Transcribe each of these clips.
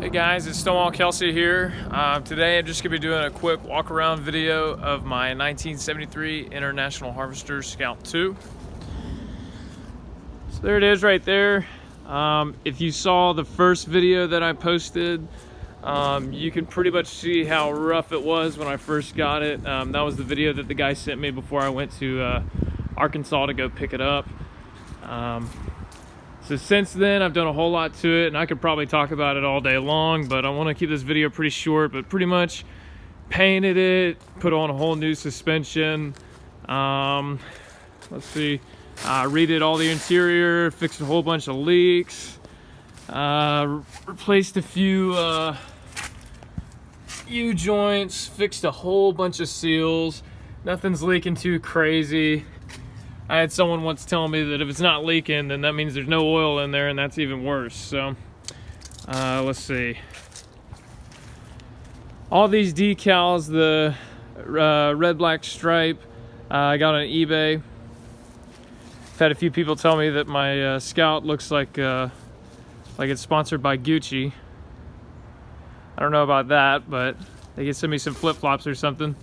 Hey guys, it's Stonewall Kelsey here. Today I'm just going to be doing a quick walk around video of my 1973 International Harvester Scout 2. So there it is right there. If you saw the first video that I posted, you can pretty much see how rough it was when I first got it. That was the video that the guy sent me before I went to Arkansas to go pick it up. So since then, I've done a whole lot to it, and I could probably talk about it all day long, but I want to keep this video pretty short. But pretty much painted it, put on a whole new suspension. Let's see, redid all the interior, fixed a whole bunch of leaks, replaced a few U-joints, fixed a whole bunch of seals. Nothing's leaking too crazy. I had someone once tell me that if it's not leaking, then that means there's no oil in there, and that's even worse. So, let's see. All these decals, the red, black stripe, I got on eBay. I've had a few people tell me that my Scout looks like it's sponsored by Gucci. I don't know about that, but they could send me some flip-flops or something.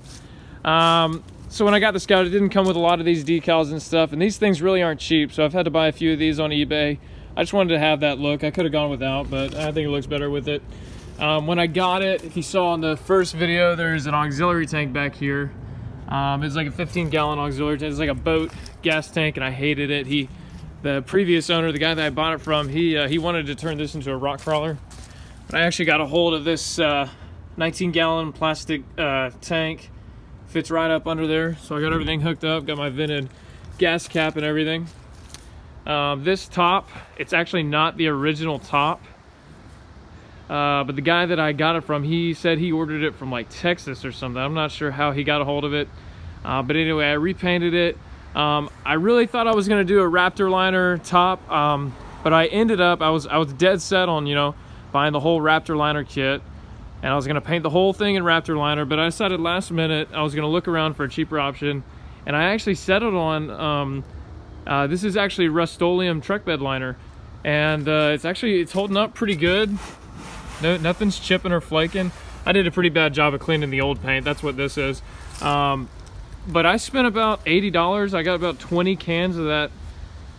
So when I got the Scout, it didn't come with a lot of these decals and stuff, and these things really aren't cheap, so I've had to buy a few of these on eBay. I just wanted to have that look. I could have gone without, but I think it looks better with it. When I got it, if you saw in the first video, there's an auxiliary tank back here. It's like a 15-gallon auxiliary tank. It's like a boat gas tank, and I hated it. The previous owner, the guy that I bought it from, he wanted to turn this into a rock crawler. But I actually got a hold of this 19-gallon plastic tank. Fits right up under there, so I got everything hooked up, got my vented gas cap and everything. This top, it's actually not the original top, but the guy that I got it from, he said he ordered it from like Texas or something. I'm not sure how he got a hold of it, but anyway, I repainted it. I really thought I was going to do a Raptor liner top, but I ended up, I was dead set on, buying the whole Raptor liner kit. And I was going to paint the whole thing in Raptor liner, but I decided last minute I was going to look around for a cheaper option. And I actually settled on, this is actually Rust-Oleum truck bed liner. And it's holding up pretty good. Nothing's chipping or flaking. I did a pretty bad job of cleaning the old paint. That's what this is. But I spent about $80. I got about 20 cans of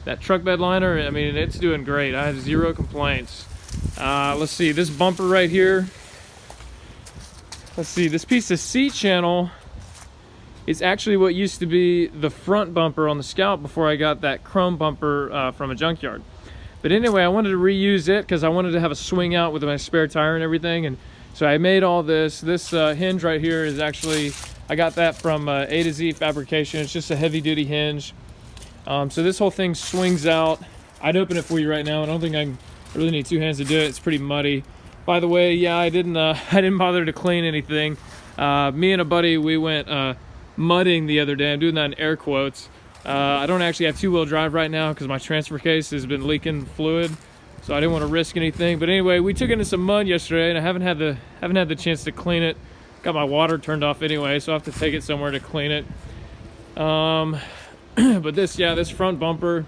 that truck bed liner. I mean, it's doing great. I have zero complaints. Let's see, this bumper right here. Let's see, this piece of C-channel is actually what used to be the front bumper on the Scout before I got that chrome bumper from a junkyard. But anyway, I wanted to reuse it because I wanted to have a swing out with my spare tire and everything. And so I made all this. This hinge right here is actually, I got that from A to Z Fabrication. It's just a heavy duty hinge. So this whole thing swings out. I'd open it for you right now. I don't think I really need two hands to do it. It's pretty muddy. By the way, yeah, I didn't bother to clean anything. Me and a buddy, we went mudding the other day. I'm doing that in air quotes. I don't actually have two-wheel drive right now because my transfer case has been leaking fluid, so I didn't want to risk anything. But anyway, we took into some mud yesterday, and I haven't had the chance to clean it. Got my water turned off anyway, so I have to take it somewhere to clean it. But this front bumper,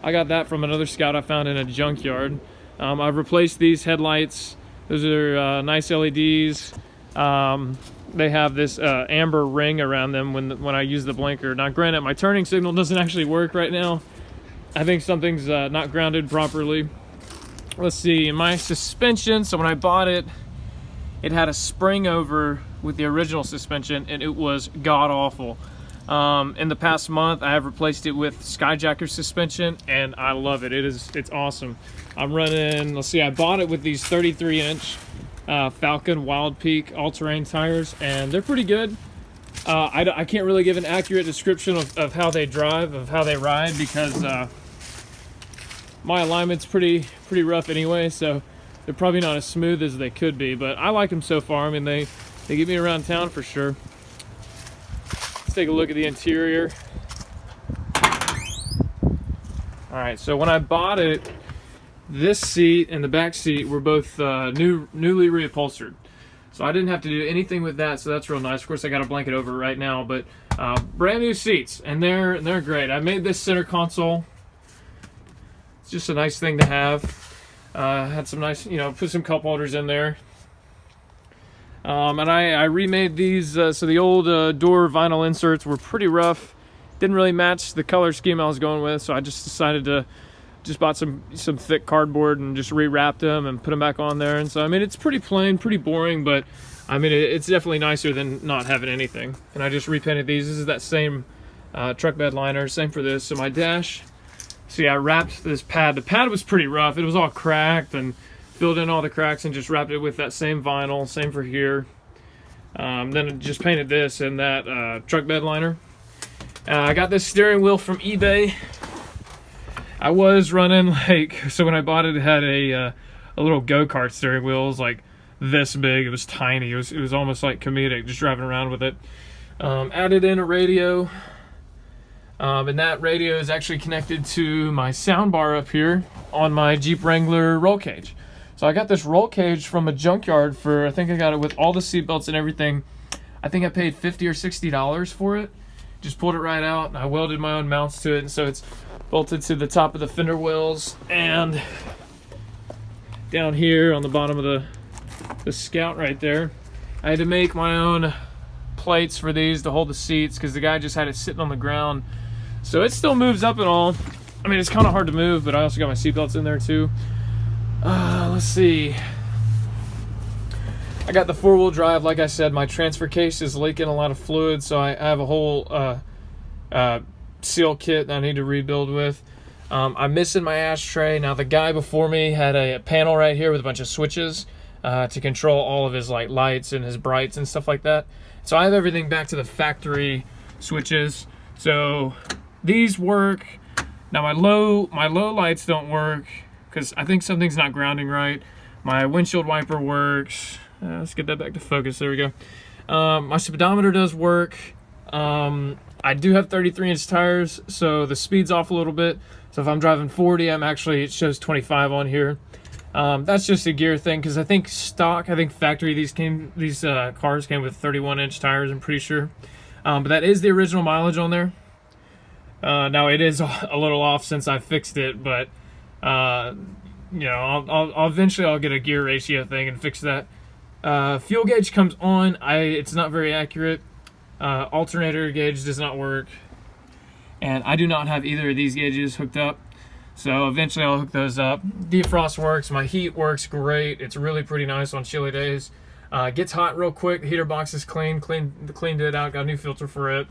I got that from another Scout I found in a junkyard. I've replaced these headlights. Those are nice LEDs. They have this amber ring around them when I use the blinker. Now, granted, my turning signal doesn't actually work right now. I think something's not grounded properly. Let's see, in my suspension, so when I bought it, it had a spring over with the original suspension, and it was god-awful. In the past month, I have replaced it with Skyjacker suspension, and I love it. It's awesome. I'm running, let's see, I bought it with these 33-inch Falcon Wild Peak all-terrain tires, and they're pretty good. I can't really give an accurate description of how they drive, of how they ride, because my alignment's pretty rough anyway, so they're probably not as smooth as they could be, but I like them so far. I mean, they get me around town for sure. Let's take a look at the interior. All right, so when I bought it, this seat and the back seat were both newly reupholstered. So I didn't have to do anything with that, so that's real nice. Of course, I got a blanket over it right now, but brand new seats, and they're great. I made this center console. It's just a nice thing to have. Has had some nice, you know, put some cup holders in there. And I remade these, so the old door vinyl inserts were pretty rough. Didn't really match the color scheme I was going with, so I just decided to bought some thick cardboard and just rewrapped them and put them back on there. And so, I mean, it's pretty plain, pretty boring, but I mean, it's definitely nicer than not having anything. And I just repainted these. This is that same truck bed liner, same for this. So my dash, see, I wrapped this pad. The pad was pretty rough. It was all cracked and filled in all the cracks and just wrapped it with that same vinyl, same for here. Then I just painted this and that truck bed liner. I got this steering wheel from eBay. I was running like, so when I bought it, it had a little go-kart steering wheel. It was like this big. It was tiny. It was almost like comedic, just driving around with it. Added in a radio, and that radio is actually connected to my sound bar up here on my Jeep Wrangler roll cage. So I got this roll cage from a junkyard for, I think I got it with all the seat belts and everything. I think I paid $50 or $60 for it. Just pulled it right out, and I welded my own mounts to it, and so it's bolted to the top of the fender wells and down here on the bottom of the Scout right there. I had to make my own plates for these to hold the seats because the guy just had it sitting on the ground. So it still moves up and all. I mean, it's kind of hard to move, but I also got my seat belts in there too. Let's see. I got the 4-wheel drive. Like I said, my transfer case is leaking a lot of fluid, so I have a whole seal kit that I need to rebuild with. I'm missing my ashtray. Now, the guy before me had a panel right here with a bunch of switches to control all of his like lights and his brights and stuff like that. So I have everything back to the factory switches. So these work. Now my low lights don't work because I think something's not grounding right. My windshield wiper works. Let's get that back to focus. There we go. My speedometer does work. I do have 33-inch tires, so the speed's off a little bit. So if I'm driving 40, it shows 25 on here. That's just a gear thing because I think factory these cars came with 31-inch tires. I'm pretty sure, but that is the original mileage on there. Now it is a little off since I fixed it, but you know, I'll eventually get a gear ratio thing and fix that. Fuel gauge comes on. It's not very accurate. Alternator gauge does not work, and I do not have either of these gauges hooked up. So eventually I'll hook those up. Defrost works. My heat works great. It's really pretty nice on chilly days. It gets hot real quick. The heater box is cleaned it out. Got a new filter for it.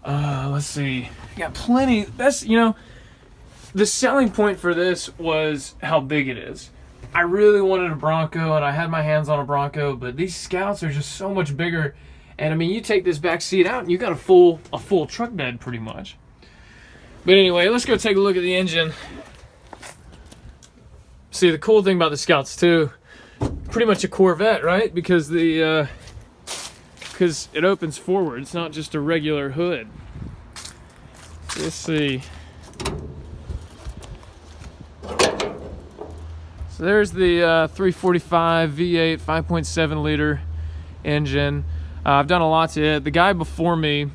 Let's see. Got plenty. That's, you know, the selling point for this was how big it is. I really wanted a Bronco, and I had my hands on a Bronco, but these Scouts are just so much bigger. And I mean, you take this back seat out, and you got a full truck bed pretty much. But anyway, let's go take a look at the engine. See, the cool thing about the Scouts too, pretty much a Corvette, right? Because it opens forward. It's not just a regular hood. Let's see. So there's the 345 V8 5.7 liter engine. I've done a lot to it. The guy before me,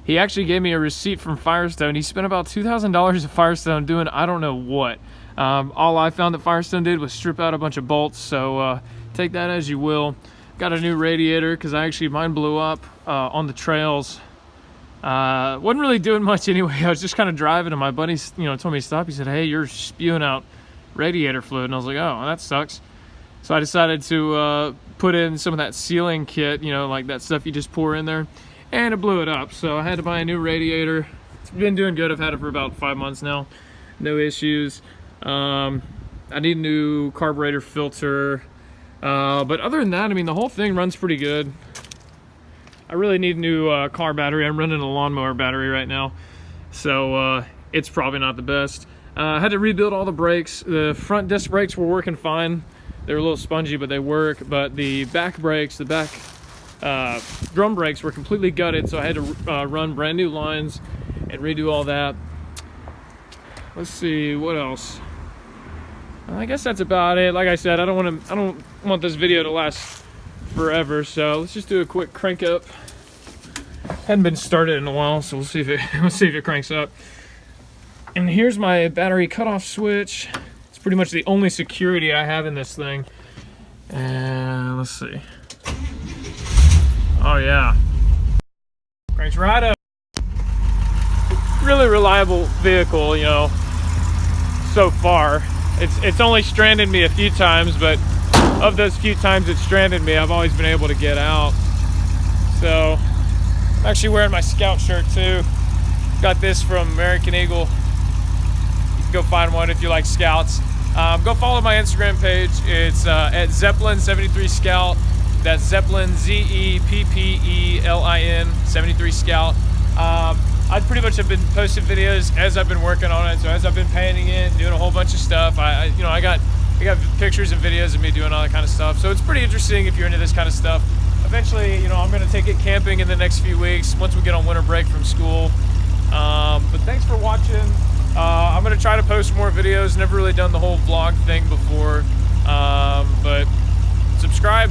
he actually gave me a receipt from Firestone. He spent about $2,000 at Firestone doing I don't know what. All I found that Firestone did was strip out a bunch of bolts, so take that as you will. Got a new radiator because mine blew up on the trails. Wasn't really doing much anyway. I was just kind of driving, and my buddy, told me to stop. He said, "Hey, you're spewing out radiator fluid," and I was like, "Oh, well, that sucks." So I decided to put in some of that sealing kit, like that stuff you just pour in there, and it blew it up. So I had to buy a new radiator. It's been doing good. I've had it for about 5 months now. No issues. I need a new carburetor filter. But other than that, I mean, the whole thing runs pretty good. I really need a new car battery. I'm running a lawnmower battery right now, so it's probably not the best. I had to rebuild all the brakes. The front disc brakes were working fine. They're a little spongy, but they work. But the back brakes, the back drum brakes were completely gutted, so I had to run brand new lines and redo all that. Let's see, what else? I guess that's about it. Like I said, I don't want this video to last forever, so let's just do a quick crank up. Hadn't been started in a while, so we'll see if it cranks up. And here's my battery cutoff switch. It's It's pretty much the only security I have in this thing. And let's see. Oh yeah. Cranks right up. Really reliable vehicle, you know, so far. It's only stranded me a few times, but of those few times it stranded me, I've always been able to get out. So I'm actually wearing my Scout shirt too. Got this from American Eagle. You can go find one if you like Scouts. Go follow my Instagram page. It's at Zeppelin73Scout. That's Zeppelin, Zeppelin 73 Scout. I pretty much have been posting videos as I've been working on it. So as I've been painting it, doing a whole bunch of stuff, I got pictures and videos of me doing all that kind of stuff. So it's pretty interesting if you're into this kind of stuff. Eventually, you know, I'm going to take it camping in the next few weeks once we get on winter break from school. But thanks for watching. I'm going to try to post more videos. Never really done the whole vlog thing before. But subscribe.